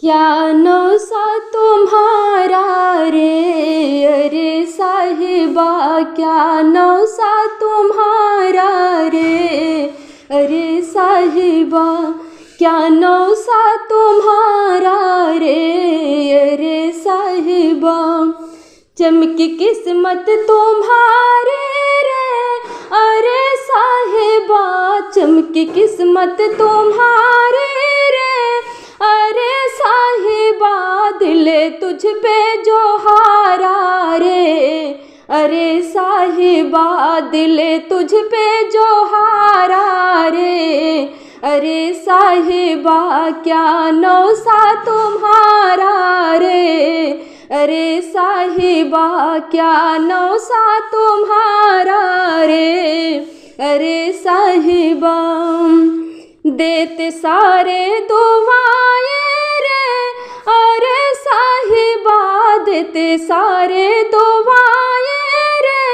क्या नौसा तुम्हारा रे, अरे साहिबा क्या नौसा तुम्हारा रे, अरे साहिबा क्या नौसा तुम्हारा रे, अरे साहिबा। चमकी किस्मत तुम्हारे रे, अरे साहिबा चमकी किस्मत तुम्हारे रे, अरे साहिबा दिल तुझ पे जो हारा रे, अरे साहिबा दिल तुझ पे जो हारा रे, अरे साहिबा क्या नौसा तुम्हारा रे, अरे साहिबा क्या नौसा तुम्हारा रे, अरे साहिबा। देते सारे दुआएं रे, अरे साहिबा देते सारे दुआएं रे,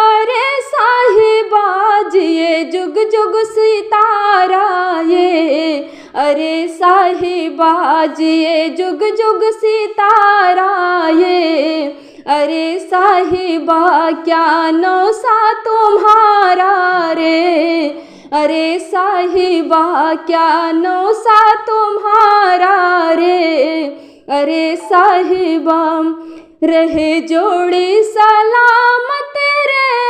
अरे साहिबा जिए जुग जुग सितारा ये, अरे साहिबा जिए जुग जुग सितारा ये, अरे साहिबा क्या नौसा तुम्हारा रे, अरे साहिबा क्या नौसा तुम्हारा रे, अरे साहिबा। रहे जोड़ी सलामत रे,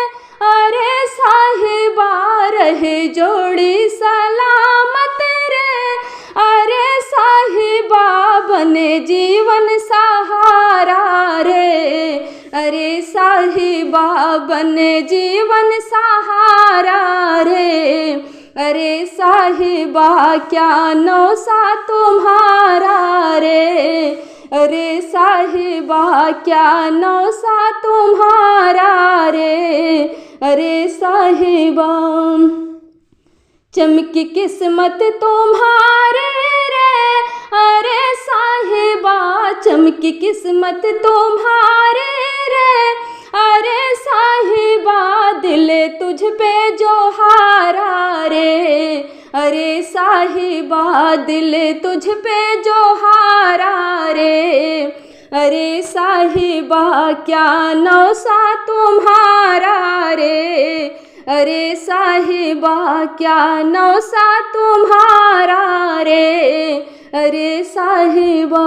अरे साहिबा रहे जोड़ी सलामत रे, अरे साहिबा बने जीवन सहारा रे, अरे साहिबा बने जीवन सहारा रे, अरे साहिबा क्या नौसा तुम्हारा रे, अरे साहिबा क्या नौसा तुम्हारा रे, अरे साहिबा। चमकी किस्मत तुम्हारे रे, अरे साहिबा चमकी किस्मत तुम्हारे रे, अरे साहिबा दिल तुझ पे जो हारा रे, अरे साहिबा दिल तुझ पे जो हारा रे, अरे साहिबा क्या नौसा तुम्हारा रे, अरे साहिबा क्या नौसा तुम्हारा रे, अरे साहिबा।